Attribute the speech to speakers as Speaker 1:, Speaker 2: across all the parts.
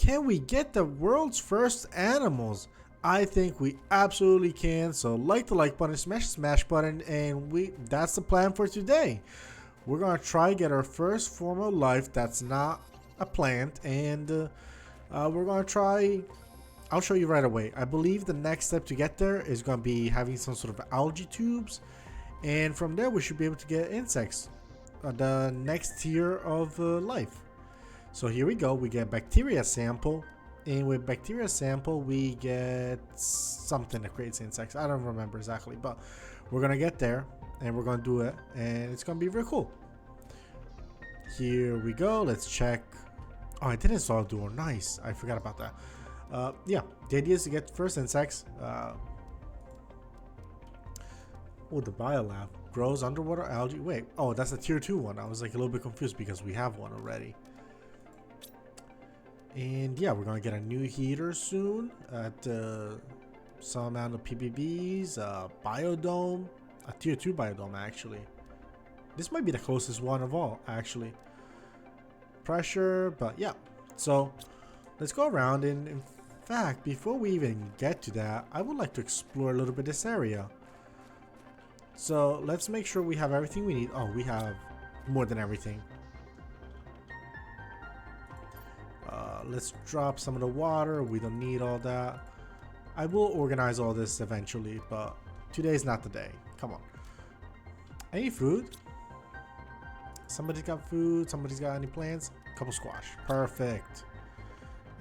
Speaker 1: can we get the world's first animals? I think we absolutely can. So like the like button, smash the smash button, and that's the plan for today. We're gonna try get our first form of life that's not a plant, and we're gonna try. I'll show you right away. I believe the next step to get there is gonna be having some sort of algae tubes, and from there we should be able to get insects, the next tier of life. So here we go. We get bacteria sample, and with bacteria sample we get something that creates insects. I don't remember exactly, but we're gonna get there and we're gonna do it, and it's gonna be very cool. Here we go. Let's check. Oh, I didn't install a door. Nice. I forgot about that. Yeah, the idea is to get first insects. Oh, the biolab grows underwater algae. Wait, oh, that's a tier 2 one. I was like a little bit confused because we have one already. And yeah, we're gonna get a new heater soon at some amount of PBBs, biodome, a tier 2 biodome actually. This might be the closest one of all actually. Pressure, but yeah. So let's go around, and in fact, before we even get to that, I would like to explore a little bit this area. So let's make sure we have everything we need. Oh, we have more than everything. Let's drop some of the water. We don't need all that. I will organize all this eventually, but today's not the day. Come on. Any food? Somebody's got food. Somebody's got any plants? Couple squash. Perfect.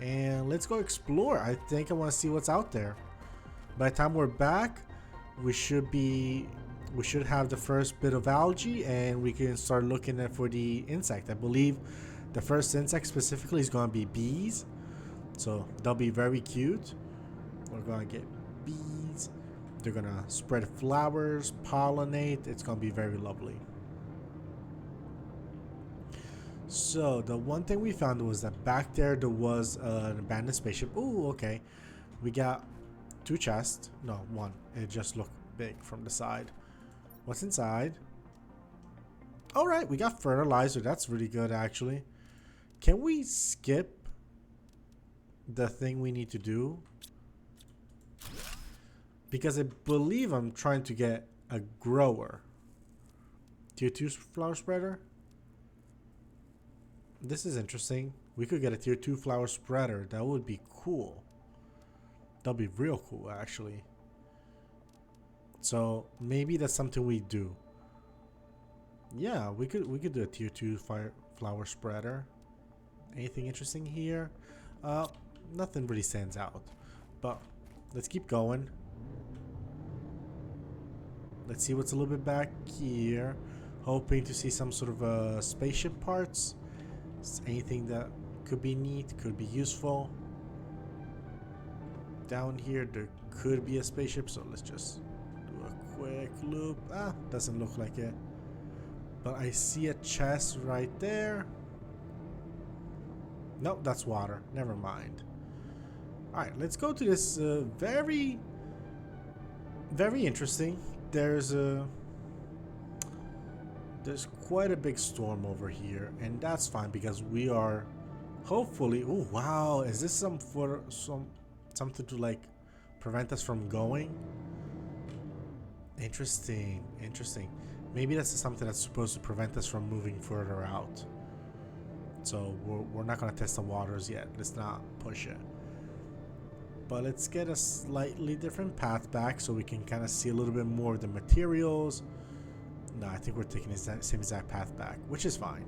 Speaker 1: And let's go explore. I think I want to see what's out there. By the time we're back, we should have the first bit of algae, and we can start looking for the insect. I believe the first insect specifically is going to be bees, so they'll be very cute. We're going to get bees. They're going to spread flowers, pollinate. It's going to be very lovely. So the one thing we found was that back there was an abandoned spaceship. Oh, okay. We got 2 chests. No, 1. It just looked big from the side. What's inside? All right, we got fertilizer. That's really good, actually. Can we skip the thing we need to do? Because I believe I'm trying to get a grower. Tier 2 flower spreader? This is interesting. We could get a tier 2 flower spreader. That would be cool. That'd be real cool, actually. So maybe that's something we do. Yeah, we could do a tier 2 flower spreader. Anything interesting here? Nothing really stands out. But let's keep going. Let's see what's a little bit back here. Hoping to see some sort of spaceship parts. Anything that could be neat, could be useful. Down here there could be a spaceship, so let's just do a quick loop. Doesn't look like it, but I see a chest right there. Nope, that's water. Never mind. Alright, let's go to this very interesting. There's quite a big storm over here, and that's fine because we are hopefully. Oh wow, is this something to like prevent us from going? Interesting. Maybe that's something that's supposed to prevent us from moving further out. So we're not gonna test the waters yet. Let's not push it. But let's get a slightly different path back so we can kind of see a little bit more of the materials. No, I think we're taking the same exact path back, which is fine.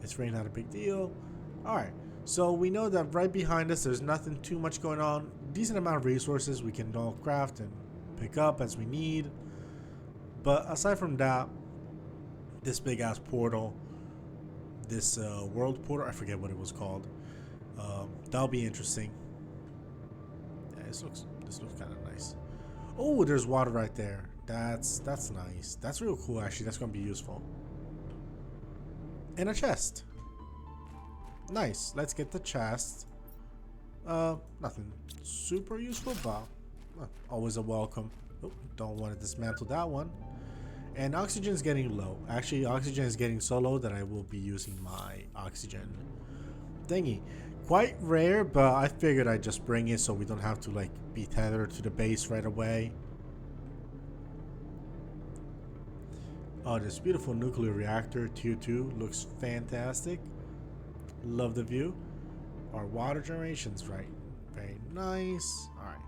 Speaker 1: It's really not a big deal. Alright, so we know that right behind us there's nothing too much going on. Decent amount of resources we can all craft and pick up as we need. But aside from that, this big ass portal, this world portal, I forget what it was called. That'll be interesting. Yeah, this looks kind of nice. Oh, there's water right there. That's nice. That's real cool, actually. That's gonna be useful. And a chest. Nice. Let's get the chest. Nothing super useful, but always a welcome. Oh, don't want to dismantle that one. And oxygen is getting low. Actually, oxygen is getting so low that I will be using my oxygen thingy. Quite rare, but I figured I'd just bring it so we don't have to like be tethered to the base right away. Oh, this beautiful nuclear reactor, tier 2, looks fantastic. Love the view. Our water generation's right. Very nice. Alright.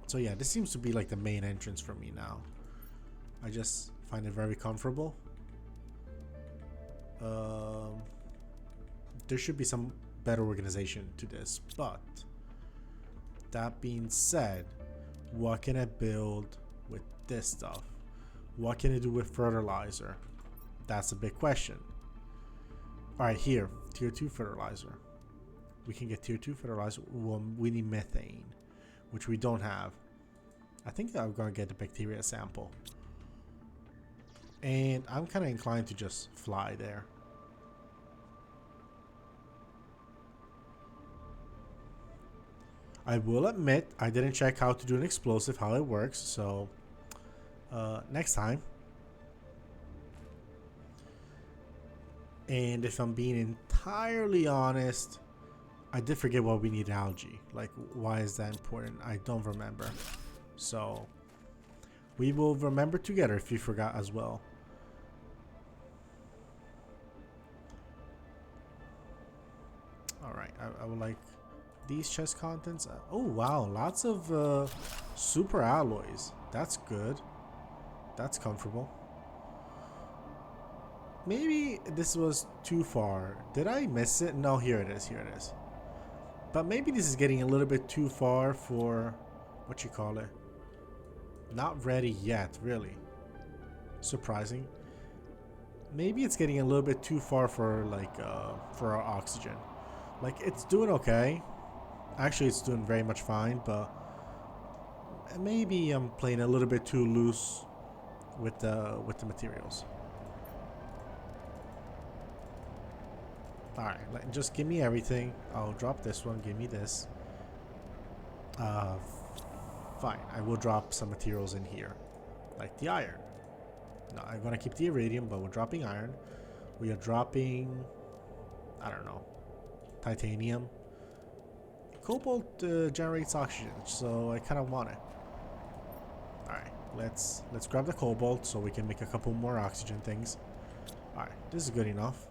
Speaker 1: So yeah, this seems to be like the main entrance for me now. I just find it very comfortable. There should be some better organization to this, but that being said, what can I build with this stuff? What can I do with fertilizer? That's a big question. Alright, here, tier 2 fertilizer. We can get tier 2 fertilizer. Well, we need methane, which we don't have. I think I'm gonna get the bacteria sample. And I'm kind of inclined to just fly there. I will admit, I didn't check how to do an explosive, how it works, so next time. And if I'm being entirely honest, I did forget what we need algae. Like, why is that important? I don't remember. So, we will remember together if you forgot as well. Alright, I would like these chest contents. Oh wow, lots of super alloys. That's good. That's comfortable. Maybe this was too far. Did I miss it? No, here it is. Here it is. But maybe this is getting a little bit too far for what you call it. Not ready yet, really. Surprising. Maybe it's getting a little bit too far for like for our oxygen. Like, it's doing okay. Actually, it's doing very much fine, but maybe I'm playing a little bit too loose with the materials. All right, just give me everything. I'll drop this one. Give me this. Fine. I will drop some materials in here, like the iron. No, I'm gonna keep the iridium, but we're dropping iron. We are dropping, I don't know, titanium. Cobalt generates oxygen, so I kind of want it. All right, let's grab the cobalt so we can make a couple more oxygen things. All right, this is good enough.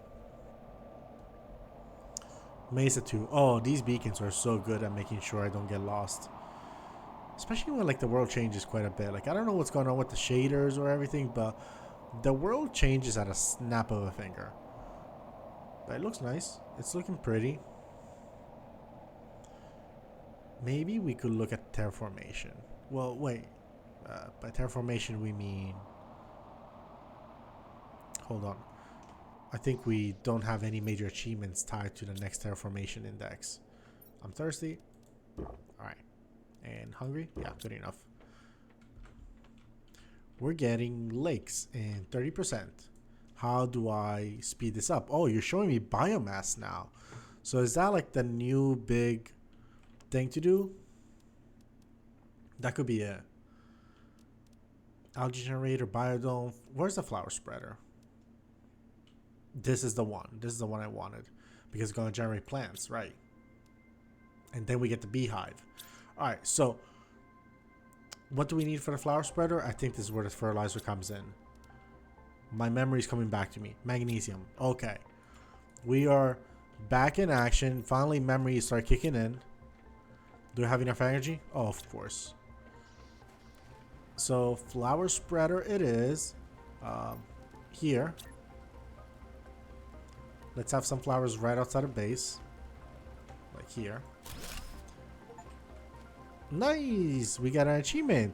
Speaker 1: Mesa 2. Oh, these beacons are so good at making sure I don't get lost. Especially when like the world changes quite a bit. Like, I don't know what's going on with the shaders or everything, but the world changes at a snap of a finger. But it looks nice. It's looking pretty. Maybe we could look at terraformation. Well, wait. By terraformation we mean... Hold on. I think we don't have any major achievements tied to the next terraformation index. I'm thirsty. Alright. And hungry? Yeah, good enough. We're getting lakes and 30%. How do I speed this up? Oh, you're showing me biomass now. So is that like the new big thing to do? That could be it. Algae generator, biodome. Where's the flower spreader? This is the one. This is the one I wanted. Because it's going to generate plants, right? And then we get the beehive. Alright, so what do we need for the flower spreader? I think this is where the fertilizer comes in. My memory's coming back to me. Magnesium. Okay. We are back in action. Finally, memories start kicking in. Do we have enough energy? Oh, of course. So, flower spreader it is. Here. Let's have some flowers right outside of base. Like here. Nice! We got an achievement.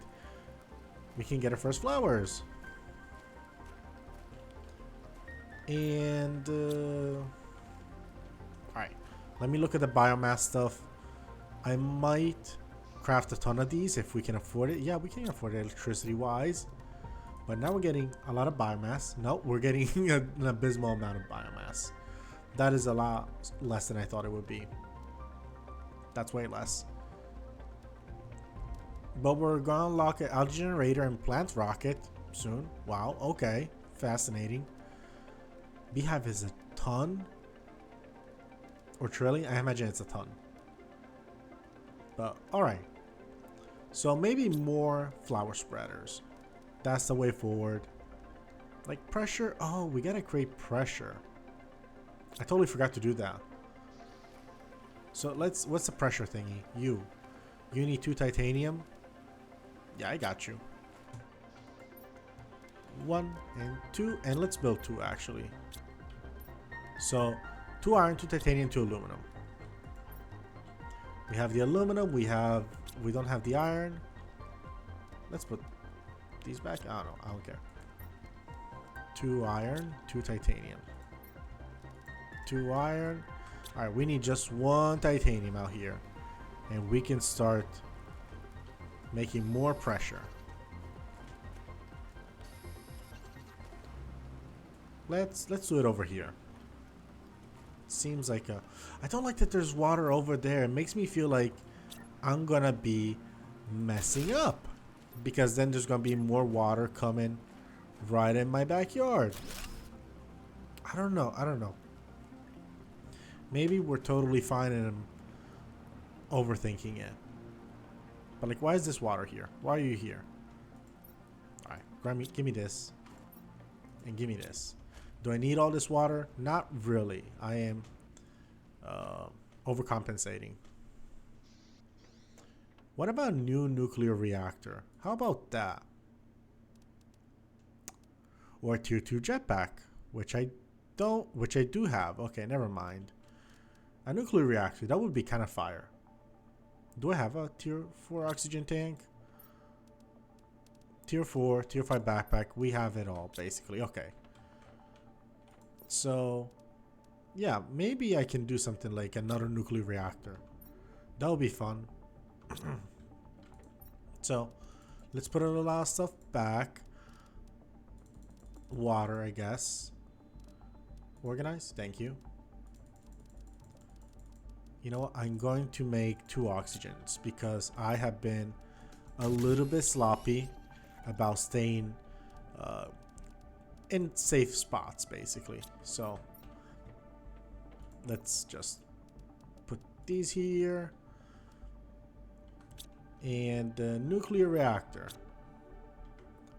Speaker 1: We can get our first flowers. And alright, let me look at the biomass stuff. I might craft a ton of these if we can afford it. Yeah, we can afford it electricity wise. But now we're getting a lot of biomass. No, we're getting an abysmal amount of biomass. That is a lot less than I thought it would be. That's way less. But we're gonna unlock an algae generator and plant rocket soon. Wow, okay. Fascinating. Beehive is a ton. or trillion. I imagine it's a ton. But alright. So maybe more flower spreaders. That's the way forward. Like pressure. Oh, we gotta create pressure. I totally forgot to do that. So let's, what's the pressure thingy? You need 2 titanium. Yeah, I got you. 1 and 2, and let's build 2 actually. So 2 iron, 2 titanium, 2 aluminum. We have the aluminum, we don't have the iron. Let's put these back. I don't know, I don't care. 2 iron, 2 titanium. 2 iron. Alright, we need just 1 titanium out here. And we can start making more pressure. Let's do it over here. Seems like a... I don't like that there's water over there. It makes me feel like I'm gonna be messing up. Because then there's gonna be more water coming right in my backyard. I don't know. Maybe we're totally fine and I'm overthinking it. But like, why is this water here? Why are you here? Alright, give me this. And give me this. Do I need all this water? Not really. I am overcompensating. What about a new nuclear reactor? How about that? Or a tier 2 jetpack, which I do have. Okay, never mind. A nuclear reactor, that would be kind of fire. Do I have a tier 4 oxygen tank? Tier 4, tier 5 backpack. We have it all, basically. Okay. So, yeah, maybe I can do something like another nuclear reactor. That would be fun. So, let's put a lot of stuff back. Water, I guess. Organize. Thank you. You know what? I'm going to make 2 oxygens because I have been a little bit sloppy about staying in safe spots, basically. So let's just put these here. And the nuclear reactor.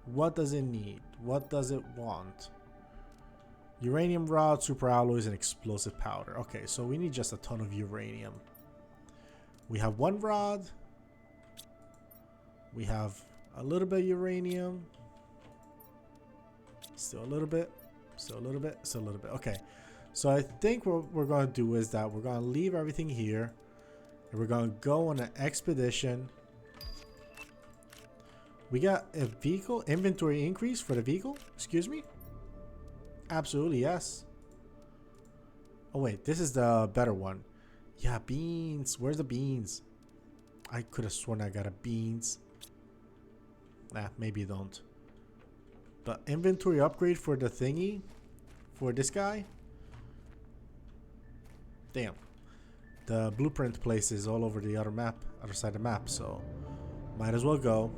Speaker 1: What does it need? What does it want? Uranium rod, super alloys, and explosive powder. Okay, so we need just a ton of uranium. We have 1 rod. We have a little bit of uranium. Still a little bit. Still a little bit. Still a little bit. Okay. So I think what we're going to do is that we're going to leave everything here. And we're going to go on an expedition. We got a vehicle inventory increase for the vehicle. Excuse me. Absolutely, yes. Oh, wait. This is the better one. Yeah, beans. Where's the beans? I could have sworn I got a beans. Nah, maybe you don't. But inventory upgrade for the thingy. For this guy. Damn. The blueprint place is all over the other side of the map. So, might as well go.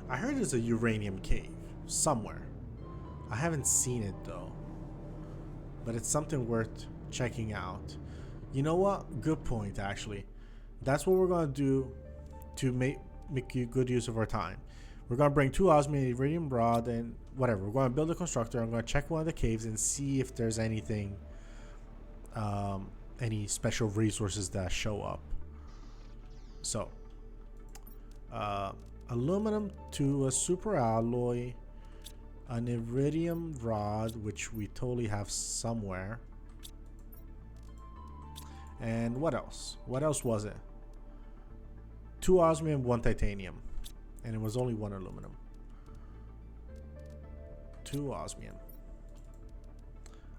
Speaker 1: I heard there's a uranium cave somewhere. I haven't seen it though. But it's something worth checking out. You know what? Good point, actually. That's what we're going to do to make good use of our time. We're going to bring 2 osmium iridium rod and whatever. We're going to build a constructor. I'm going to check one of the caves and see if there's anything, any special resources that show up. So, aluminum to a super alloy, an iridium rod, which we totally have somewhere. And what else? What else was it? 2 osmium, 1 titanium. And it was only 1 aluminum. 2 osmium.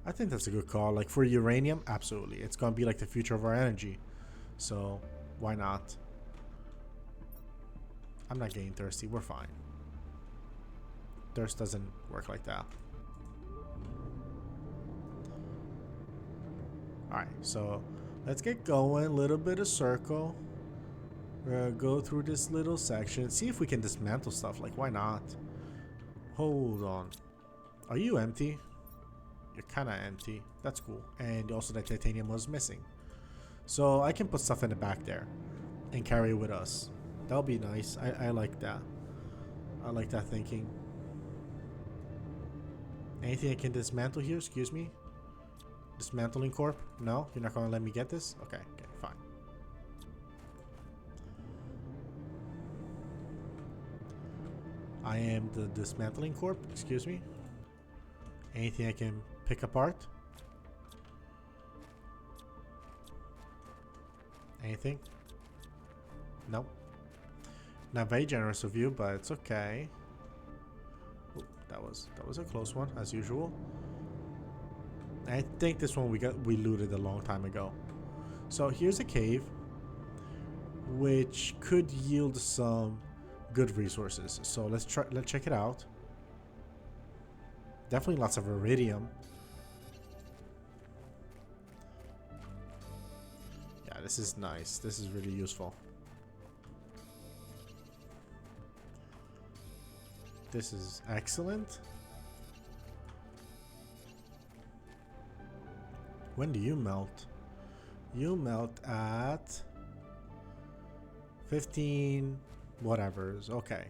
Speaker 1: I think that's a good call. Like for uranium, absolutely. It's going to be like the future of our energy. So, why not? I'm not getting thirsty. We're fine. Thirst doesn't work like that. Alright, so let's get going. A little bit of circle. We're gonna go through this little section. See if we can dismantle stuff. Like, why not? Hold on. Are you empty? you're kind of empty. That's cool. And also the titanium was missing. So I can put stuff in the back there and carry it with us. That'll be nice. I like that. I like that thinking. Anything I can dismantle here? Excuse me? Dismantling corp? No? You're not going to let me get this? Okay, fine. I am the dismantling corp. Excuse me? Anything I can pick apart? Anything? Nope. Not very generous of you, but it's okay. Ooh, that was a close one, as usual. I think this one we looted a long time ago. So here's a cave, which could yield some good resources. So let's check it out. Definitely lots of iridium. Yeah, this is nice. This is really useful. This is excellent. When do you melt? You melt at 15 whatevers. Okay.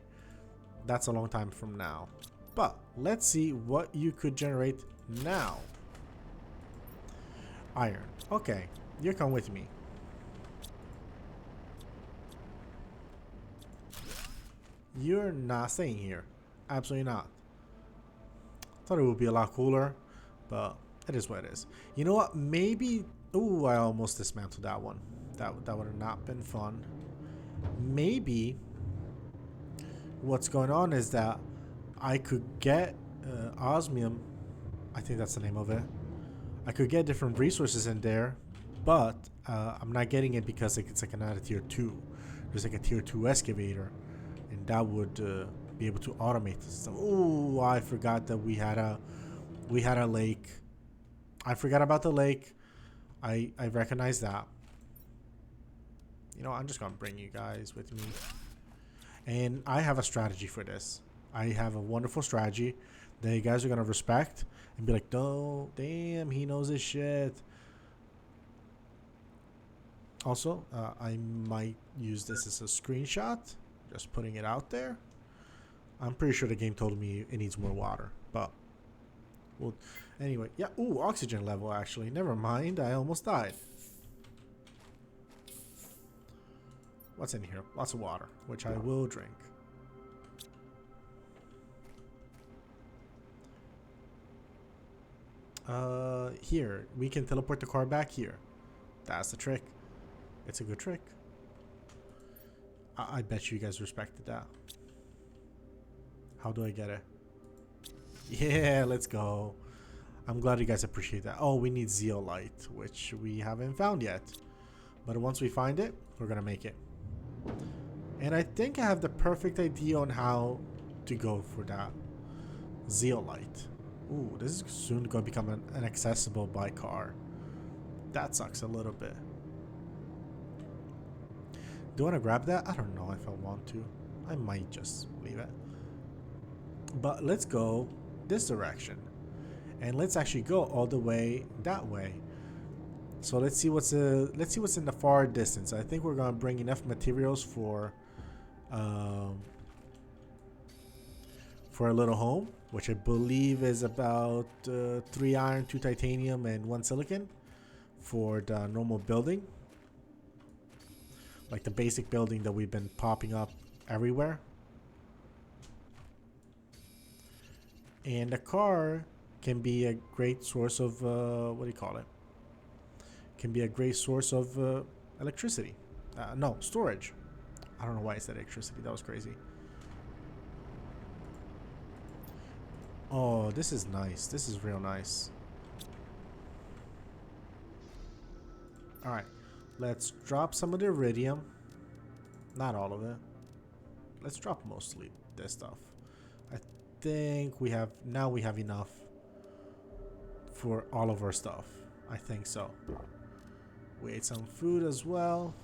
Speaker 1: That's a long time from now. But let's see what you could generate now. Iron. Okay. You come with me. You're not staying here. Absolutely not. Thought it would be a lot cooler, but it is what it is. You know what? Maybe... Ooh, I almost dismantled that one. That would have not been fun. Maybe what's going on is that I could get osmium. I think that's the name of it. I could get different resources in there, but I'm not getting it because it's like another tier 2. There's like a tier 2 excavator, and that would be able to automate this stuff. Oh, I forgot that we had a lake. I forgot about the lake. I recognize that. You know, I'm just gonna bring you guys with me, and I have a strategy for this. I have a wonderful strategy that you guys are gonna respect and be like, "Oh, damn, he knows his shit." Also, I might use this as a screenshot, just putting it out there. I'm pretty sure the game told me it needs more water, but well, anyway, yeah. Ooh, oxygen level actually. Never mind, I almost died. What's in here? Lots of water, which I will drink. Here, we can teleport the car back here. That's the trick. It's a good trick. I bet you guys respected that. How do I get it? Yeah, let's go. I'm glad you guys appreciate that. Oh, we need zeolite, which we haven't found yet. But once we find it, we're gonna make it. And I think I have the perfect idea on how to go for that zeolite. Ooh, this is soon going to become an accessible by car. That sucks a little bit. Do I want to grab that? I don't know if I want to. I might just leave it. But let's go this direction. And let's actually go all the way that way. So let's see what's in the far distance. I think we're going to bring enough materials for a little home, which I believe is about 3 iron, 2 titanium, and 1 silicon for the normal building. Like the basic building that we've been popping up everywhere. And the car can be a great source of, what do you call it? Can be a great source of electricity. No, storage. I don't know why I said electricity. That was crazy. Oh, this is nice. This is real nice. Alright. Let's drop some of the iridium. Not all of it. Let's drop mostly this stuff. I think we have... Now we have enough for all of our stuff. I think so. We ate some food as well.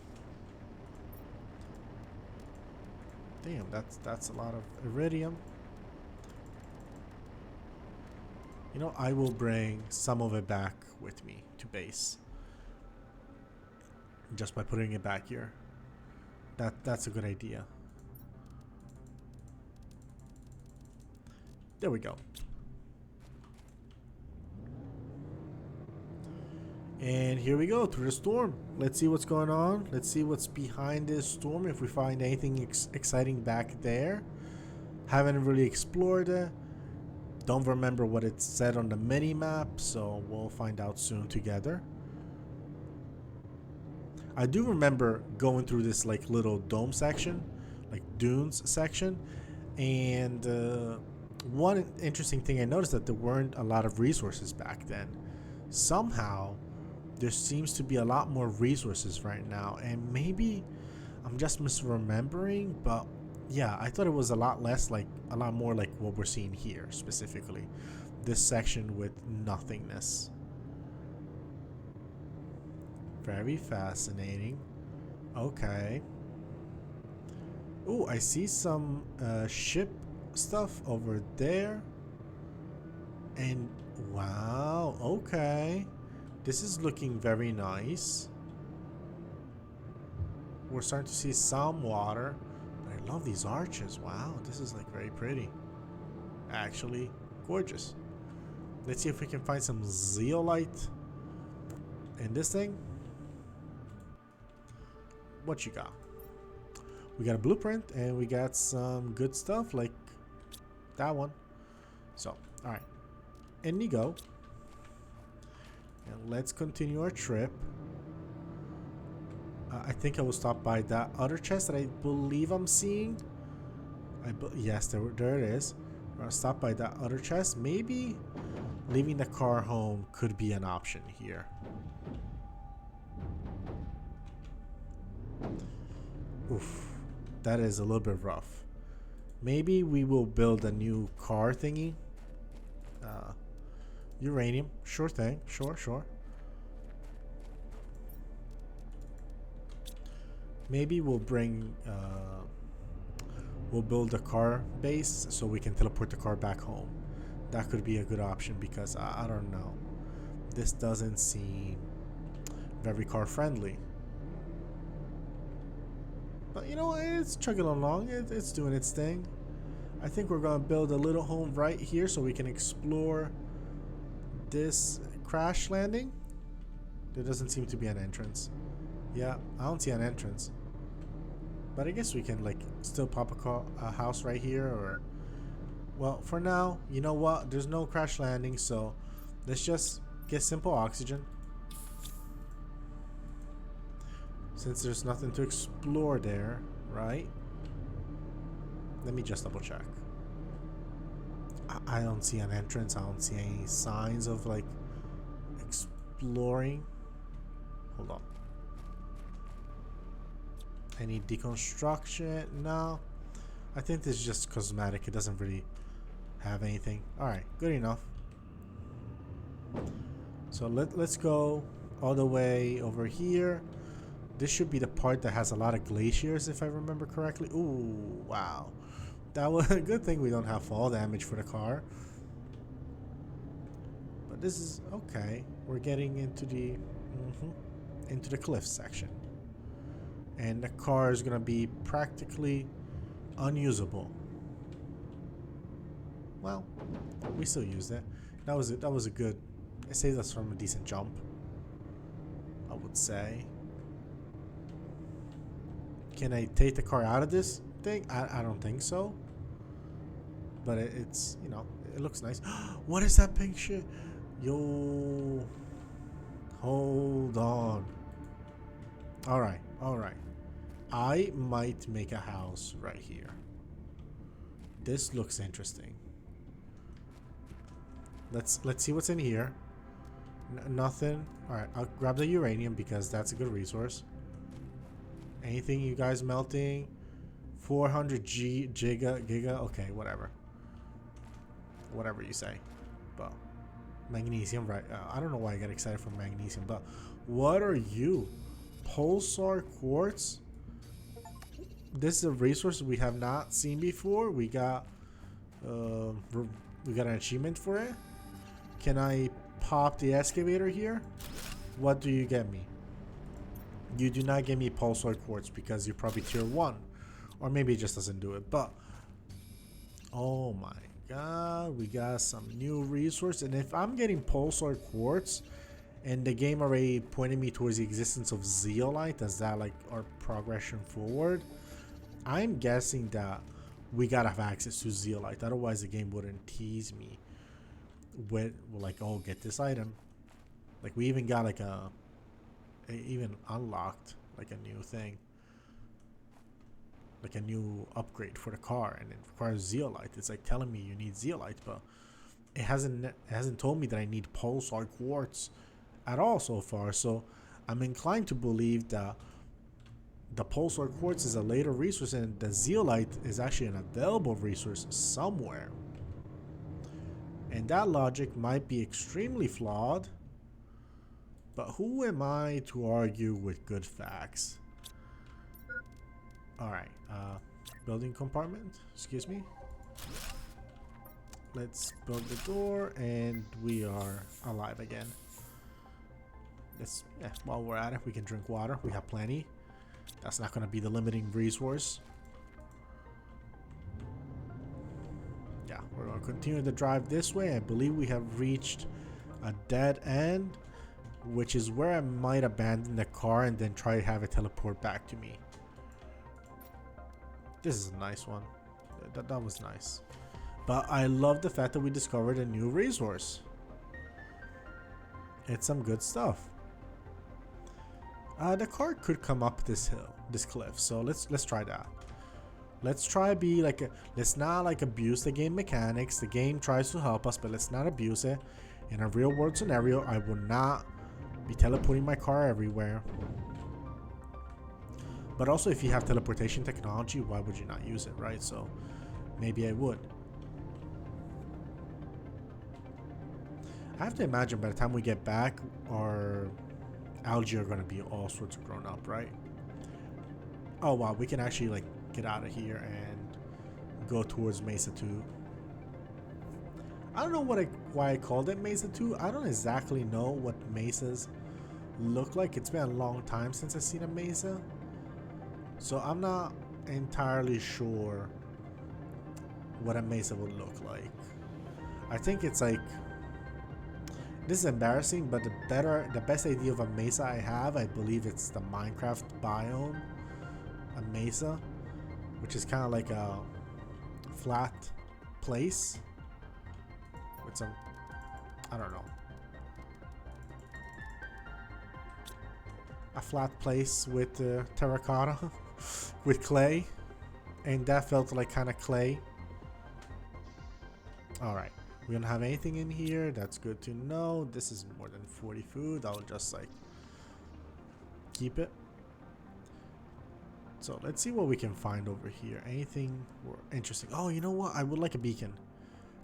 Speaker 1: Damn, that's a lot of iridium. You know, I will bring some of it back with me to base. Just by putting it back here. That's a good idea. There we go. And here we go through the storm. Let's see what's going on. Let's see what's behind this storm. If we find anything exciting back there. Haven't really explored it. Don't remember what it said on the mini map, so we'll find out soon together. I do remember going through this like little dome section, like dunes section, and one interesting thing I noticed that there weren't a lot of resources back then. Somehow there seems to be a lot more resources right now, and maybe I'm just misremembering, but yeah, I thought it was a lot less, like a lot more like what we're seeing here specifically, this section with nothingness. Very fascinating. Okay. Oh, I see some ship stuff over there. And wow, okay. This is looking very nice. We're starting to see some water. But I love these arches. Wow, this is like very pretty. Actually, gorgeous. Let's see if we can find some zeolite in this thing. What you got? We got a blueprint and we got some good stuff like that one. So, alright. In you go. And let's continue our trip. I think I will stop by that other chest that I believe I'm seeing. Yes, there it is. I'll stop by that other chest. Maybe leaving the car home could be an option here. Oof, that is a little bit rough. Maybe we will build a new car thingy. Uranium, sure thing, sure. Maybe we'll bring, we'll build a car base so we can teleport the car back home. That could be a good option because I don't know. This doesn't seem very car friendly. But you know, it's chugging along. It's doing its thing. I think we're going to build a little home right here so we can explore this crash landing. There doesn't seem to be an entrance. Yeah, I don't see an entrance. But I guess we can like still pop a house right here, or... Well, for now, you know what? There's no crash landing, so let's just get simple oxygen. Since there's nothing to explore there, right? Let me just double check. I don't see an entrance. I don't see any signs of like exploring. Hold on. Any deconstruction? No. I think this is just cosmetic. It doesn't really have anything. Alright, good enough. So let's go all the way over here. This should be the part that has a lot of glaciers, if I remember correctly. Ooh, wow. That was a good thing we don't have fall damage for the car. But this is okay. We're getting into the cliff section. And the car is gonna be practically unusable. Well, we still used it. That was a good... It saved us from a decent jump, I would say. Can I take the car out of this thing? I don't think so. But it's, you know, it looks nice. What is that pink shit? Yo. Hold on. Alright. I might make a house right here. This looks interesting. Let's see what's in here. Nothing. Alright, I'll grab the uranium because that's a good resource. Anything you guys melting? 400 giga. Okay, whatever. Whatever you say. But magnesium, right? I don't know why I get excited for magnesium, but what are you? Pulsar quartz? This is a resource we have not seen before. We got an achievement for it. Can I pop the excavator here? What do you get me? You do not get me pulsar quartz because you're probably tier 1. Or maybe it just doesn't do it. But, oh my god, we got some new resource. And if I'm getting pulsar quartz, and the game already pointed me towards the existence of zeolite as that like our progression forward, I'm guessing that we gotta have access to zeolite. Otherwise the game wouldn't tease me with like, oh, get this item. Like we even got like even unlocked like a new thing, like a new upgrade for the car, and it requires zeolite. It's like telling me you need zeolite, but it hasn't told me that I need pulsar quartz at all so far. So I'm inclined to believe that the pulsar quartz is a later resource and the zeolite is actually an available resource somewhere. And that logic might be extremely flawed, but who am I to argue with good facts? Alright, building compartment, excuse me. Let's build the door and we are alive again. Yeah, while we're at it, we can drink water. We have plenty. That's not going to be the limiting resource. Yeah, we're going to continue to drive this way. I believe we have reached a dead end, which is where I might abandon the car and then try to have it teleport back to me. This is a nice one. That was nice. But I love the fact that we discovered a new resource. It's some good stuff. The car could come up this hill, this cliff. So let's try that. Let's try be like let's not like abuse the game mechanics. The game tries to help us, but let's not abuse it. In a real world scenario, I will not be teleporting my car everywhere. But also, if you have teleportation technology, why would you not use it, right? So maybe I would. I have to imagine by the time we get back, our algae are going to be all sorts of grown up, right? Oh wow, we can actually like get out of here and go towards Mesa 2. I don't know why I called it Mesa 2. I don't exactly know what mesas look like. It's been a long time since I've seen a mesa, so I'm not entirely sure what a mesa would look like. I think it's like, this is embarrassing, but the best idea of a mesa I have, I believe it's the Minecraft biome, a mesa, which is kind of like a flat place with some, I don't know, a flat place with terracotta with clay, and that felt like kind of clay. All right. We don't have anything in here. That's good to know. This is more than 40 food. I'll just like keep it. So let's see what we can find over here. Anything interesting? Oh, you know what? I would like a beacon.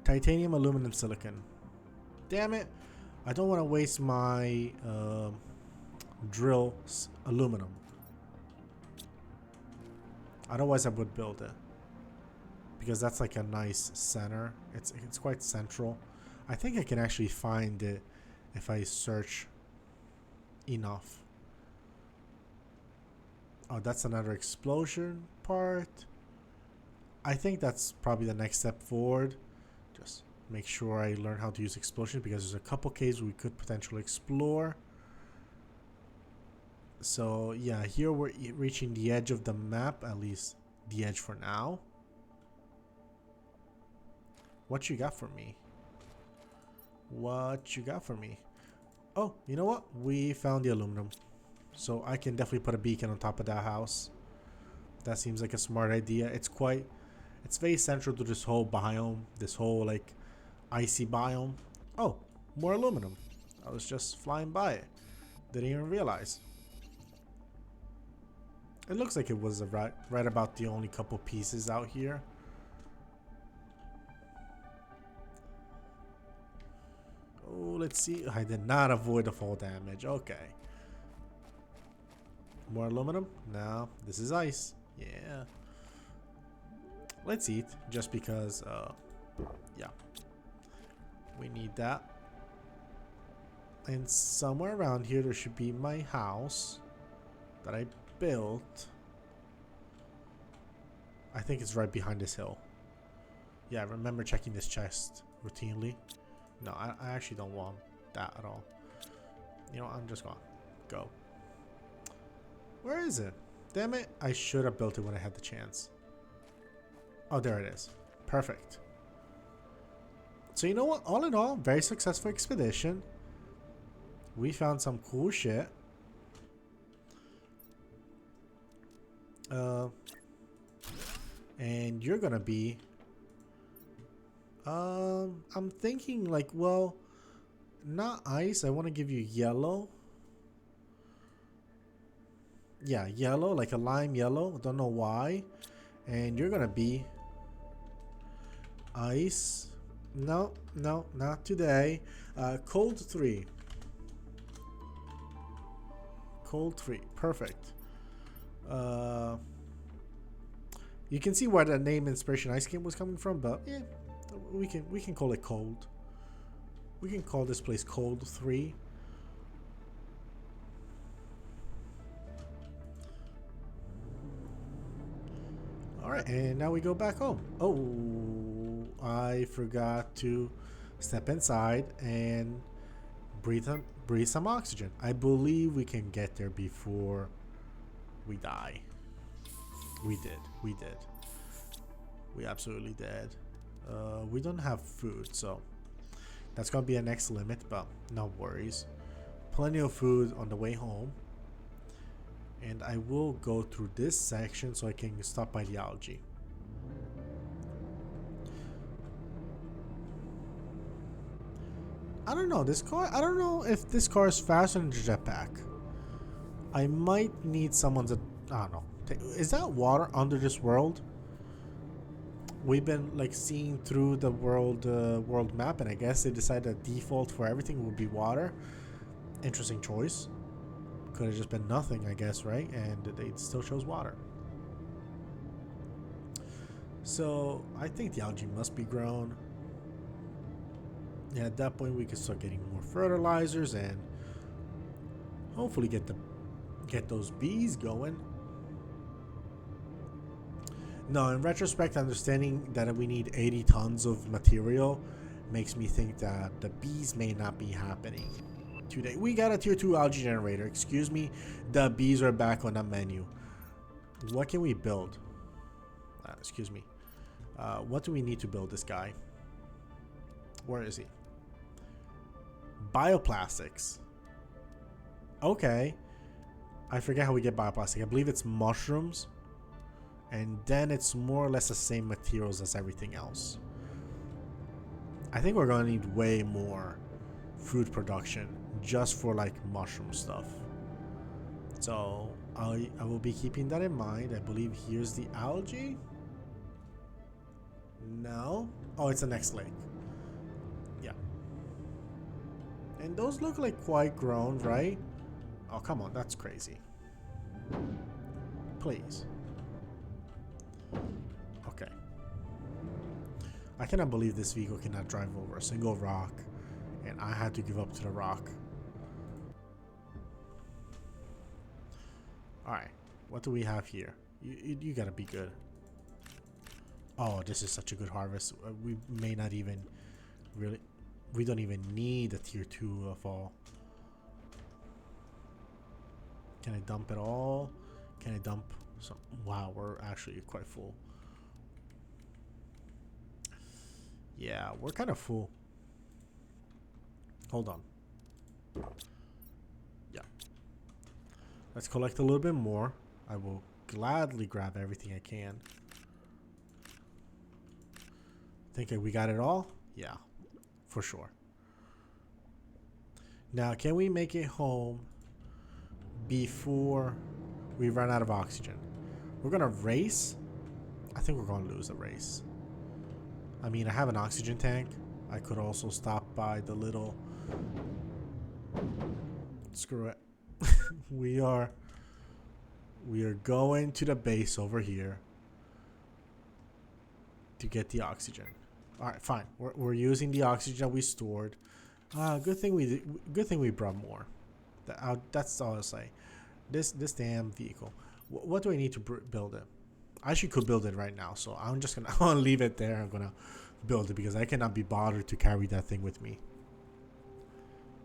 Speaker 1: Titanium, aluminum, silicon. Damn it. I don't want to waste my drill aluminum. Otherwise I would build it, because that's like a nice center. It's quite central. I think I can actually find it if I search enough. Oh, that's another explosion part. I think that's probably the next step forward. Just make sure I learn how to use explosion, because there's a couple caves we could potentially explore. So yeah, here we're reaching the edge of the map, at least the edge for now. What you got for me? What you got for me? Oh, you know what? We found the aluminum. So I can definitely put a beacon on top of that house. That seems like a smart idea. It's very central to this whole biome, this whole like icy biome. Oh, more aluminum. I was just flying by it. Didn't even realize. It looks like it was right about the only couple pieces out here. Oh, let's see. I did not avoid the fall damage. Okay. More aluminum? No, this is ice. Yeah. Let's eat, just because, yeah. We need that. And somewhere around here there should be my house that I built. I think it's right behind this hill. Yeah, I remember checking this chest routinely. No, I actually don't want that at all. You know, I'm just gonna go. Where is it? Damn it, I should have built it when I had the chance. Oh, there it is. Perfect. So you know what? All in all, very successful expedition. We found some cool shit. And you're gonna be... I'm thinking like, well, not ice. I want to give you yellow. Yeah, yellow, like a lime yellow. Don't know why. And you're gonna be ice. No, no, not today. Cold 3. Cold 3. Perfect. You can see where the name Inspiration Ice Game was coming from, but yeah, we can call it cold. We can call this place Cold 3. Alright, and now we go back home. Oh, I forgot to step inside and breathe some oxygen. I believe we can get there before we die. We did. We absolutely did. We don't have food, so that's gonna be a next limit, but no worries. Plenty of food on the way home. And I will go through this section so I can stop by the algae. I don't know, this car, I don't know if this car is faster than the jetpack. I might need someone's, I don't know. Is that water under this world? We've been like seeing through the world map, and I guess they decided that default for everything would be water. Interesting choice. Could have just been nothing, I guess, right? And it still shows water. So I think the algae must be grown. Yeah, at that point we can start getting more fertilizers and hopefully get those bees going. No, in retrospect, understanding that we need 80 tons of material makes me think that the bees may not be happening today. We got a tier 2 algae generator. Excuse me, the bees are back on the menu. What can we build? Excuse me. What do we need to build this guy? Where is he? Bioplastics. Okay. I forget how we get bioplastic. I believe it's mushrooms. And then it's more or less the same materials as everything else. I think we're going to need way more food production just for like mushroom stuff. So I will be keeping that in mind. I believe here's the algae. No. Oh, it's the next lake. Yeah. And those look like quite grown, right? Oh, come on. That's crazy. Please. Okay. I cannot believe this vehicle cannot drive over a single rock, and I had to give up to the rock. Alright, what do we have here? You gotta be good. Oh, this is such a good harvest. We may not even really... We don't even need a tier 2 of all. Can I dump it all? Can I dump some? Wow, we're actually quite full. Yeah, we're kind of full. Hold on. Yeah. Let's collect a little bit more. I will gladly grab everything I can. Think we got it all? Yeah, for sure. Now, can we make it home before we run out of oxygen? We're gonna race. I think we're gonna lose the race. I mean, I have an oxygen tank. I could also stop by the little... Screw it. We are going to the base over here to get the oxygen. Alright, fine. We're using the oxygen that we stored. Good thing we brought more. That's all I'll say. This damn vehicle. What do I need to build it? I actually could build it right now, so I'm just gonna I'm gonna leave it there. I'm gonna build it because I cannot be bothered to carry that thing with me.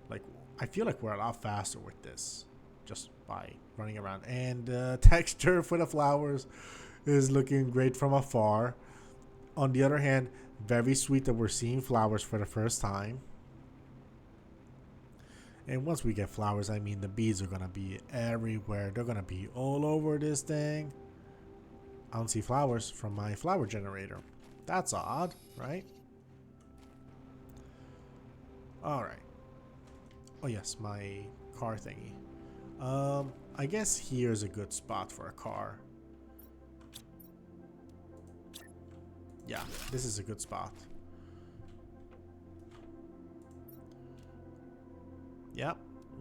Speaker 1: Like, I feel like we're a lot faster with this, just by running around. And the texture for the flowers is looking great from afar. On the other hand, very sweet that we're seeing flowers for the first time. And once we get flowers, I mean, the bees are gonna be everywhere. They're gonna be all over this thing. I don't see flowers from my flower generator. That's odd, right? Alright. Oh yes, my car thingy. I guess here's a good spot for a car. Yeah, this is a good spot. Yep,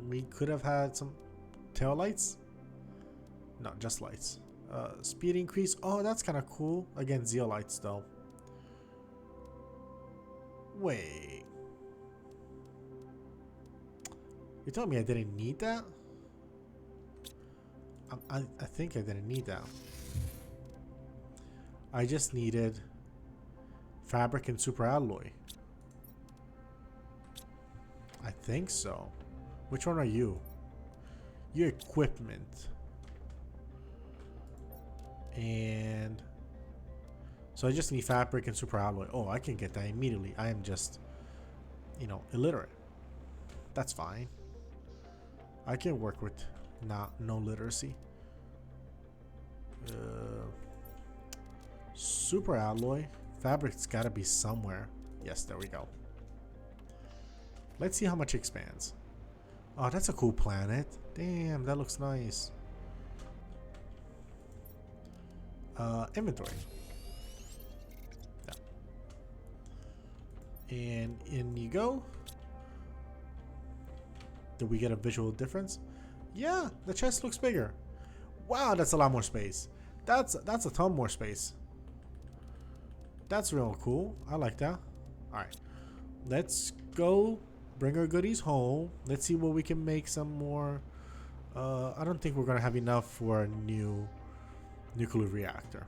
Speaker 1: we could have had some tail lights. No, just lights. Speed increase. Oh, that's kind of cool. Again, zeolites though. Wait. You told me I didn't need that? I think I didn't need that. I just needed fabric and super alloy. I think so. Which one are you? Your equipment. And so I just need fabric and super alloy. Oh, I can get that immediately. I am just, you know, illiterate. That's fine. I can work with no literacy. Super alloy. Fabric's gotta be somewhere. Yes, there we go. Let's see how much it expands. Oh, that's a cool planet. Damn, that looks nice. Inventory. Yeah. And in you go. Did we get a visual difference? Yeah, the chest looks bigger. Wow, that's a lot more space. That's a ton more space. That's real cool. I like that. Alright. Let's go bring our goodies home. Let's see what we can make some more. I don't think we're gonna have enough for a new nuclear reactor.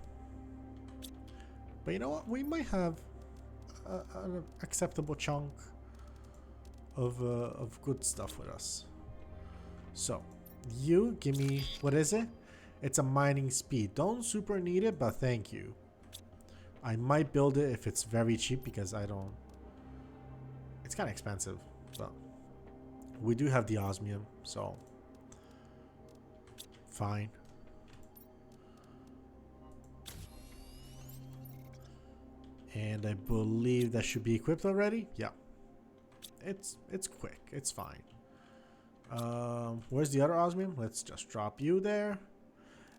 Speaker 1: But you know what? We might have an acceptable chunk of good stuff with us. So, you give me, what is it? It's a mining speed. Don't super need it, but thank you. I might build it if it's very cheap because I don't. It's kind of expensive, but we do have the osmium, so fine. And I believe that should be equipped already. Yeah, it's quick. It's fine. Where's the other osmium? Let's just drop you there.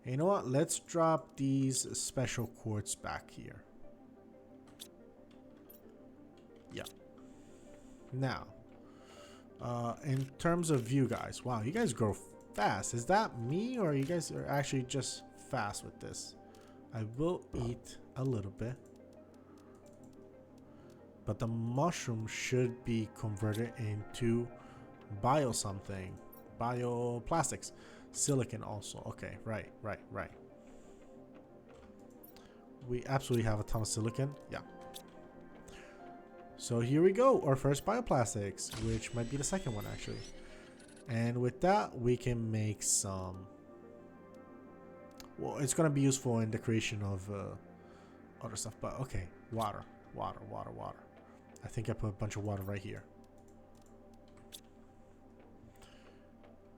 Speaker 1: And you know what? Let's drop these special quartz back here. Yeah. Now, in terms of you guys, wow, you guys grow fast. Is that me, or you guys are actually just fast with this? I will eat a little bit, but the mushroom should be converted into bioplastics, silicon also. Okay, right. We absolutely have a ton of silicon. Yeah. So here we go, our first bioplastics, which might be the second one actually. And with that, we can make some. Well, it's gonna be useful in the creation of other stuff. But okay, water. I think I put a bunch of water right here.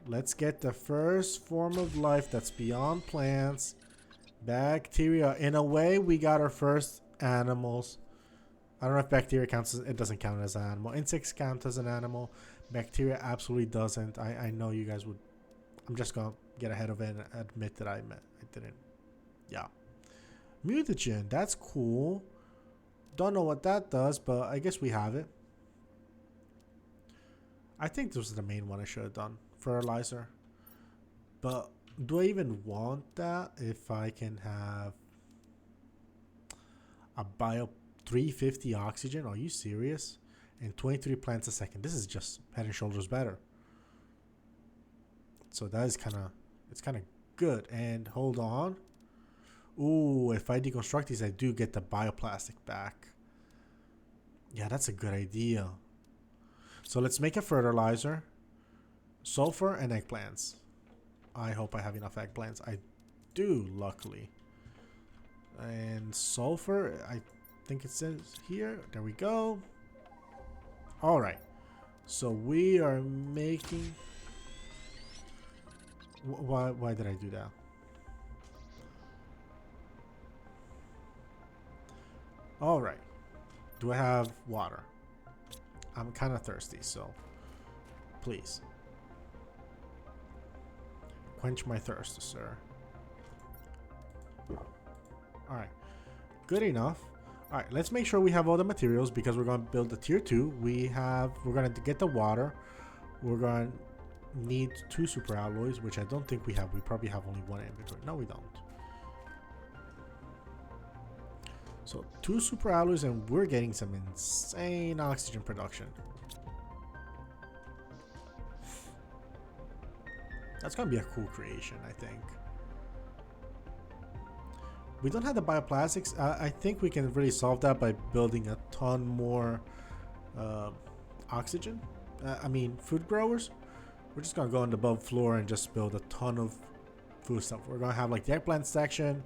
Speaker 1: Let's get the first form of life that's beyond plants, bacteria. In a way, we got our first animals. I don't know if bacteria counts as, it doesn't count as an animal. Insects count as an animal. Bacteria absolutely doesn't. I know you guys would. I'm just gonna get ahead of it and admit that I didn't. Yeah. Mutagen, that's cool. Don't know what that does, but I guess we have it. I think this was the main one I should have done. Fertilizer. But do I even want that if I can have a bio 350 oxygen? Are you serious? and 23 plants a second. This is just head and shoulders better. So that is it's kind of good. And hold on. Ooh, if I deconstruct these, I do get the bioplastic back. Yeah, that's a good idea. So let's make a fertilizer. Sulfur and eggplants. I hope I have enough eggplants. I do, luckily. And sulfur, I think it says here. There we go. All right. So we are making... Why did I do that? All right. Do I have water? I'm kind of thirsty, so please. Quench my thirst, sir. Alright. Good enough. Alright, let's make sure we have all the materials because we're going to build the tier 2. We're going to get the water. We're going to need 2 super alloys, which I don't think we have. We probably have only 1 inventory. No, we don't. So 2 super alloys and we're getting some insane oxygen production. That's going to be a cool creation, I think. We don't have the bioplastics. I think we can really solve that by building a ton more oxygen. I mean, food growers. We're just going to go on the above floor and just build a ton of food stuff. We're going to have like the eggplant section,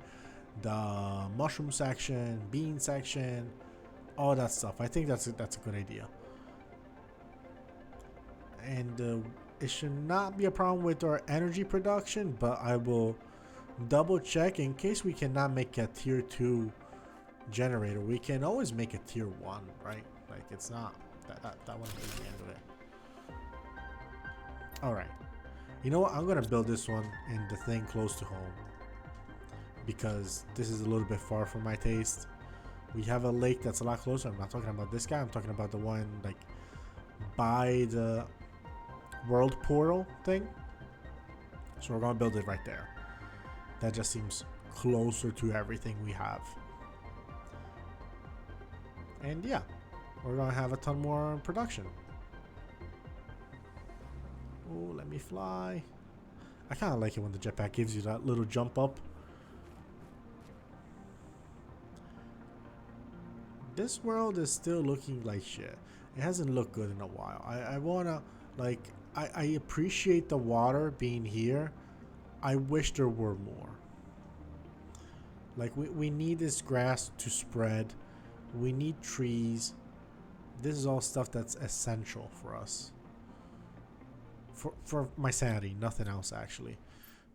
Speaker 1: the mushroom section, bean section, all that stuff. I think that's a good idea. And it should not be a problem with our energy production, but I will double check in case we cannot make a tier 2 generator. We can always make a tier 1, right? Like, it's not that wouldn't be the end of it. All right, you know what, I'm gonna build this one in the thing close to home because this is a little bit far from my taste. We have a lake that's a lot closer. I'm not talking about this guy, I'm talking about the one like by the world portal thing. So we're gonna build it right there. That just seems closer to everything we have. And yeah, we're gonna have a ton more production. Oh, let me fly. I kind of like it when the jetpack gives you that little jump up. This world is still looking like shit. It hasn't looked good in a while. I wanna, like, I appreciate the water being here. I wish there were more. Like, we need this grass to spread. We need trees. This is all stuff that's essential for us. For my sanity, nothing else actually.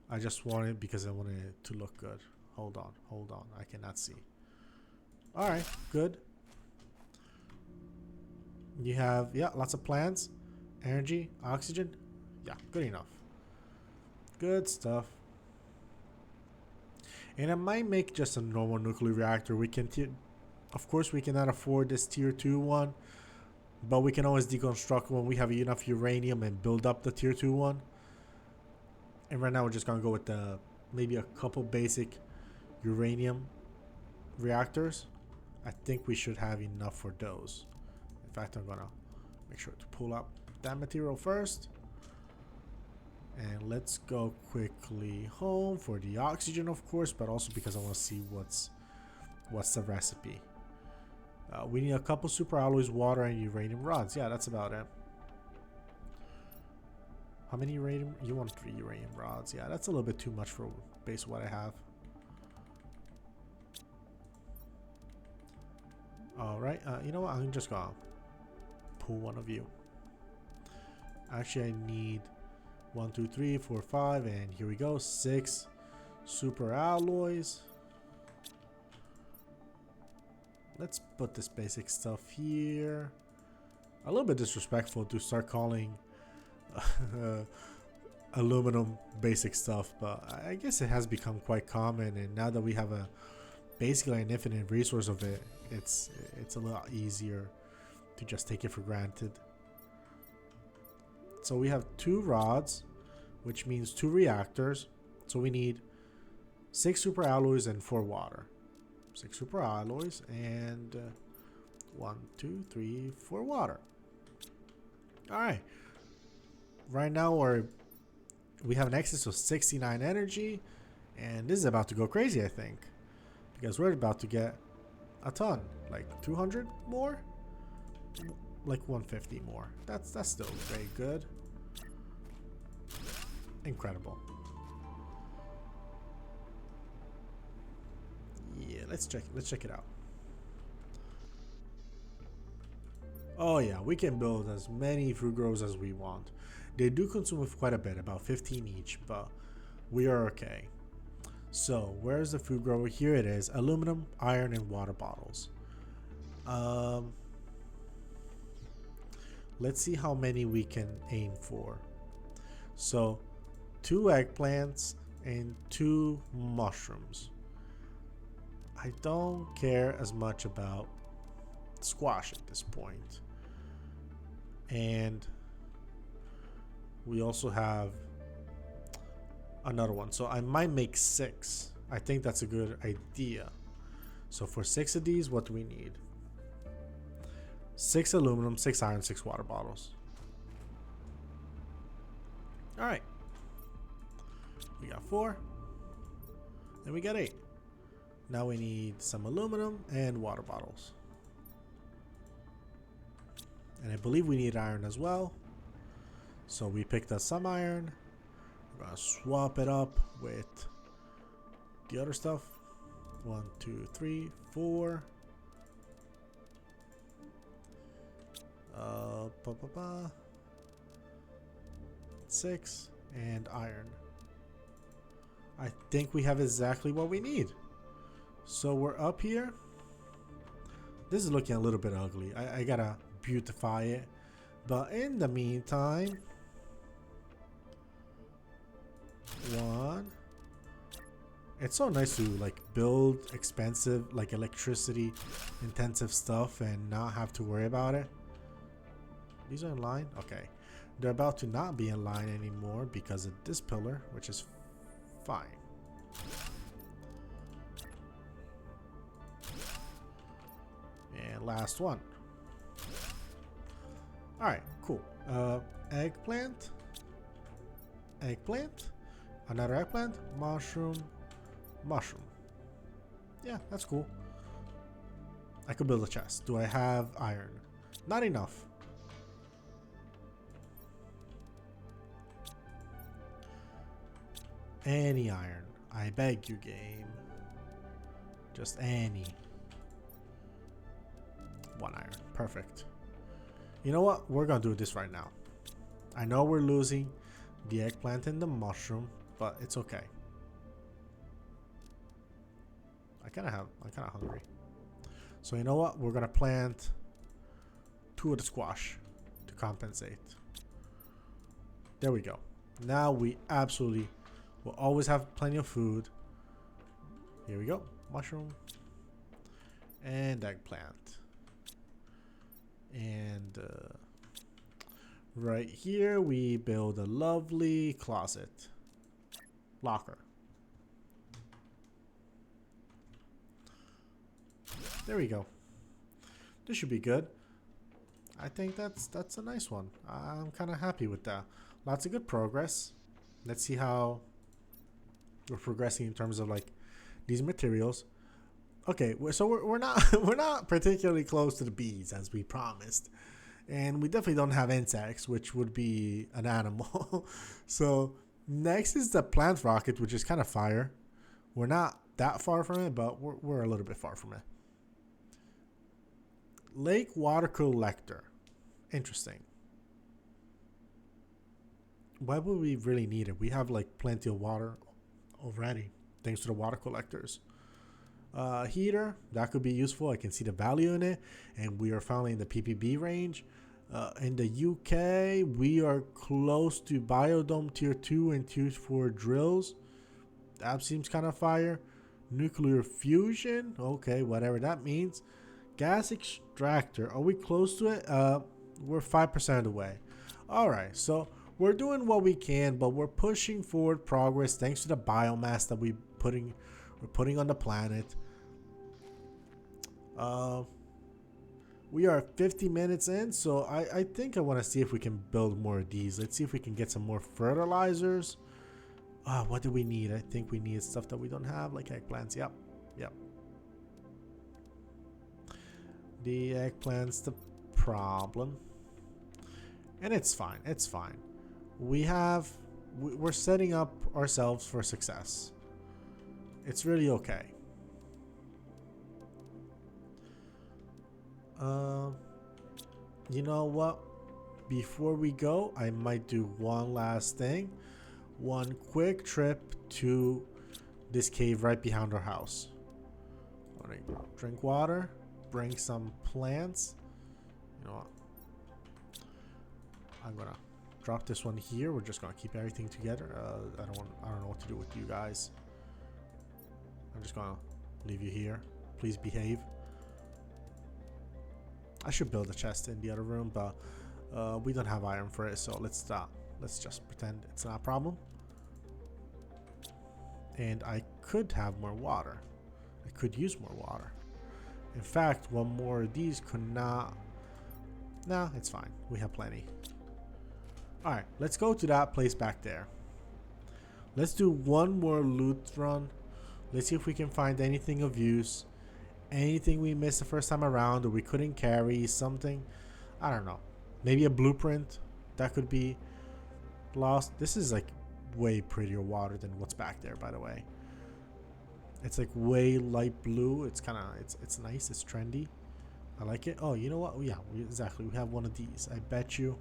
Speaker 1: I just want it because I want it to look good. Hold on. I cannot see. Alright, good. You have, yeah, lots of plants. Energy, oxygen. Yeah, good enough. Good stuff. And I might make just a normal nuclear reactor. We can, of course, we cannot afford this tier 2 one, but we can always deconstruct when we have enough uranium and build up the tier 2 one. And right now we're just gonna go with the maybe a couple basic uranium reactors. I think we should have enough for those. In fact, I'm gonna make sure to pull up that material first. And let's go quickly home for the oxygen, of course, but also because I want to see what's the recipe. We need a couple super alloys, water, and uranium rods. Yeah, that's about it. How many uranium? You want 3 uranium rods. Yeah, that's a little bit too much for base of what I have. Alright, you know what? I'm just gonna pull one of you. Actually, I need 1, 2, 3, 4, 5, and here we go. 6 super alloys. Let's put this basic stuff here. A little bit disrespectful to start calling aluminum basic stuff, but I guess it has become quite common, and now that we have basically an infinite resource of it, it's a lot easier to just take it for granted. So we have 2 rods, which means 2 reactors. So we need 6 super alloys and 4 water. 6 super alloys and 1, 2, 3, 4 water. All right. Right now we have an excess of 69 energy, and this is about to go crazy, I think, because we're about to get a ton, like 200 more, like 150 more. That's still very good. Incredible. Yeah, let's check it out. Oh yeah, we can build as many fruit groves as we want. They do consume quite a bit, about 15 each, but we are okay. So where's the food grower? Here it is: aluminum, iron, and water bottles. Let's see how many we can aim for. So 2 eggplants and 2 mushrooms. I don't care as much about squash at this point. And we also have another one, so I might make 6. I think that's a good idea. So for 6 of these, what do we need? 6 aluminum, 6 iron, 6 water bottles. All right, we got 4 and we got 8. Now we need some aluminum and water bottles, and I believe we need iron as well. So we picked up some iron. We're gonna swap it up with the other stuff. 1, 2, 3, 4. 6 and iron. I think we have exactly what we need. So we're up here. This is looking a little bit ugly. I gotta beautify it. But in the meantime, 1. It's so nice to like build expensive, like electricity intensive stuff and not have to worry about it. These are in line? Okay. They're about to not be in line anymore because of this pillar, which is fine. And last one. Alright, cool. Eggplant. Eggplant. Another eggplant. Mushroom. Mushroom. Yeah, that's cool. I could build a chest. Do I have iron? Not enough. Any iron. I beg you, game. Just any. 1 iron. Perfect. You know what? We're gonna do this right now. I know we're losing the eggplant and the mushroom, but it's okay. I'm kind of hungry. So you know what? We're gonna plant 2 of the squash to compensate. There we go. Now we absolutely will always have plenty of food. Here we go. Mushroom and eggplant. And right here we build a lovely closet locker. There we go. This should be good. I think that's a nice one. I'm kind of happy with that. Lots of good progress. Let's see how we're progressing in terms of like these materials. Okay, so we're not we're not particularly close to the bees as we promised, and we definitely don't have insects, which would be an animal. So next is the plant rocket, which is kind of fire. We're not that far from it, but we're a little bit far from it. Lake water collector. Interesting. Why would we really need it? We have like plenty of water already, thanks to the water collectors. Heater, that could be useful. I can see the value in it, and we are finally in the PPB range. In the UK, we are close to biodome tier 2 and tier 4 drills. That seems kind of fire. Nuclear fusion, okay, whatever that means. Gas extractor, are we close to it? We're 5% away. All right, so we're doing what we can, but we're pushing forward progress thanks to the biomass that we're putting on the planet. We are 50 minutes in, so I think I want to see if we can build more of these. Let's see if we can get some more fertilizers. What do we need? I think we need stuff that we don't have, like eggplants. Yep, yep. The eggplant's the problem. And it's fine, it's fine. We're setting up ourselves for success. It's really okay. You know what? Before we go, I might do one last thing. One quick trip to this cave right behind our house. Drink water, bring some plants. You know what? I'm gonna drop this one here. We're just gonna keep everything together. I don't know what to do with you guys. I'm just gonna leave you here. Please behave. I should build a chest in the other room, but we don't have iron for it, so let's just pretend it's not a problem. And I could have more water. I could use more water. In fact, one more of these could not. Nah, it's fine. We have plenty. Alright, let's go to that place back there. Let's do one more loot run. Let's see if we can find anything of use. Anything we missed the first time around, or we couldn't carry something. I don't know. Maybe a blueprint that could be lost. This is like way prettier water than what's back there, by the way. It's like way light blue. It's kind of it's nice. It's trendy. I like it. Oh, you know what? Yeah, exactly. We have one of these. I bet you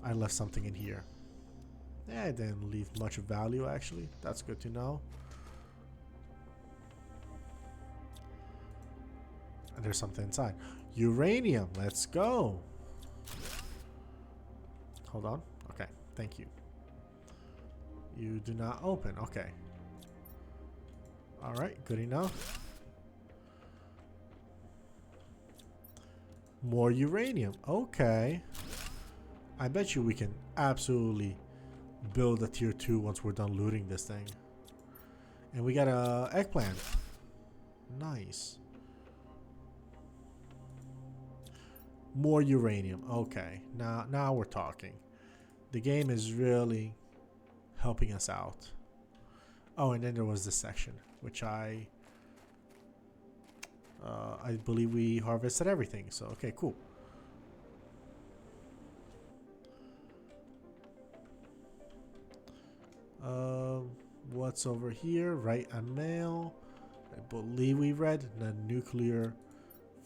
Speaker 1: I left something in here. Yeah, I didn't leave much of value, actually. That's good to know. And there's something inside. Uranium. Let's go. Hold on. Okay. Thank you. You do not open. Okay. Alright. Good enough. More uranium. Okay. I bet you we can absolutely build a tier 2 once we're done looting this thing. And we got a eggplant. Nice. More uranium. Okay. Now we're talking. The game is really helping us out. Oh, and then there was this section, which I believe we harvested everything. So, okay, cool. What's over here? Write a mail. I believe we read the nuclear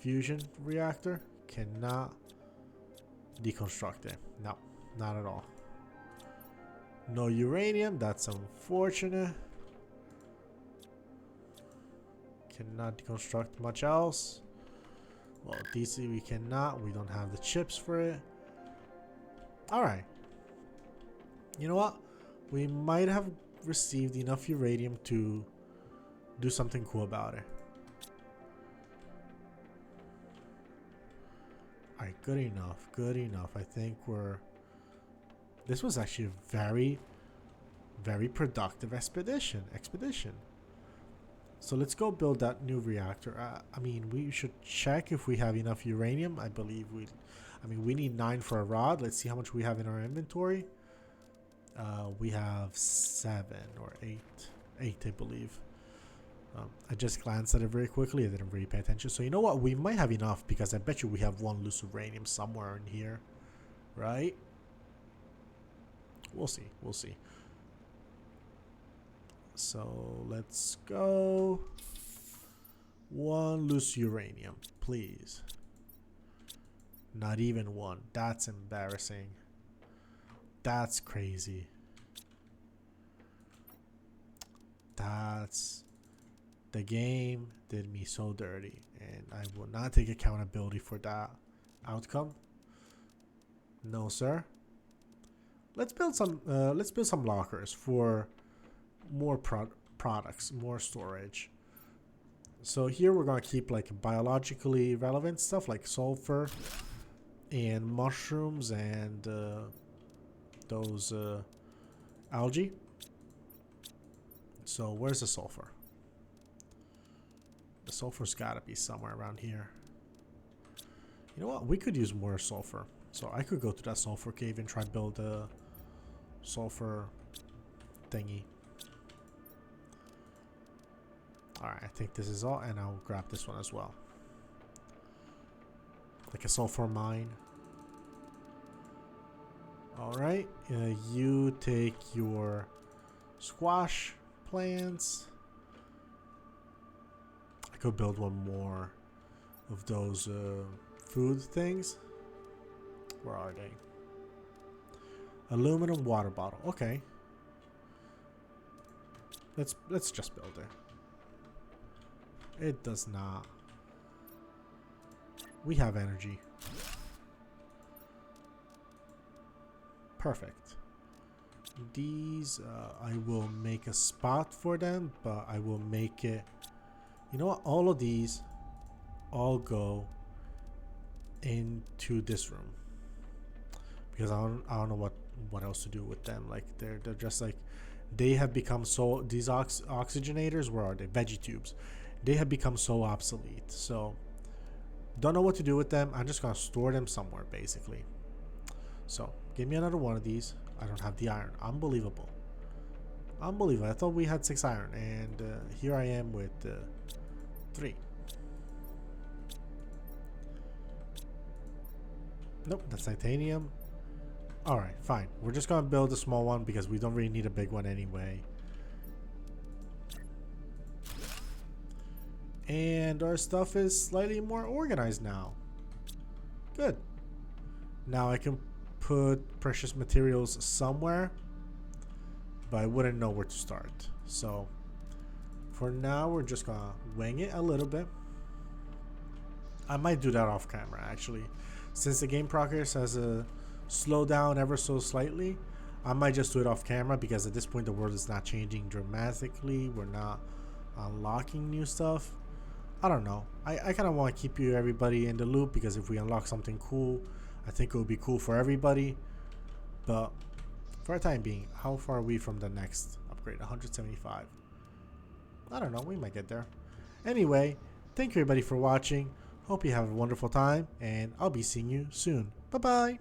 Speaker 1: fusion reactor cannot deconstruct it. No, not at all. No uranium. That's unfortunate. Cannot deconstruct much else. Well, DC we cannot. We don't have the chips for it. Alright. You know what? We might have received enough uranium to do something cool about it. Alright, good enough. Good enough. I think we're... This was actually a very, very productive expedition. So let's go build that new reactor. I mean, we should check if we have enough uranium. I believe we need 9 for a rod. Let's see how much we have in our inventory. We have 7 or 8. 8, I believe. I just glanced at it very quickly. I didn't really pay attention. So you know what? We might have enough because I bet you we have 1 loose uranium somewhere in here. Right? We'll see. We'll see. So let's go. 1 loose uranium, please. Not even 1. That's embarrassing. That's crazy. The game did me so dirty, and I will not take accountability for that outcome. No, sir. Let's build some lockers for more products, more storage. So here we're gonna keep like biologically relevant stuff like sulfur and mushrooms and those algae. So where's the sulfur? The sulfur's gotta be somewhere around here. You know what? We could use more sulfur. So I could go to that sulfur cave and try to build a sulfur thingy. Alright, I think this is all, and I'll grab this one as well. Like a sulfur mine. Alright, you take your squash plants. I could build one more of those food things. Where are they? Aluminum water bottle. Okay. Let's just build it. It does not. We have energy. Perfect. These I will make a spot for them, but I will make it. You know what? All of these all go into this room because I don't know what else to do with them. Like they're just like they have become so these oxygenators. Where are they? Veggie tubes. They have become so obsolete. So don't know what to do with them. I'm just gonna store them somewhere basically. So give me another one of these. I don't have the iron. Unbelievable. Unbelievable. I thought we had 6 iron, and here I am with 3. Nope, that's titanium. Alright, fine. We're just gonna build a small one because we don't really need a big one anyway. And our stuff is slightly more organized now. Good. Now I can put precious materials somewhere, but I wouldn't know where to start. So for now, we're just gonna wing it a little bit. I might do that off camera actually. Since the game progress has slowed down ever so slightly, I might just do it off camera because at this point the world is not changing dramatically. We're not unlocking new stuff. I don't know. I kind of want to keep you everybody in the loop because if we unlock something cool, I think it would be cool for everybody. But for the time being, how far are we from the next upgrade? 175. I don't know. We might get there. Anyway, thank you everybody for watching. Hope you have a wonderful time, and I'll be seeing you soon. Bye-bye.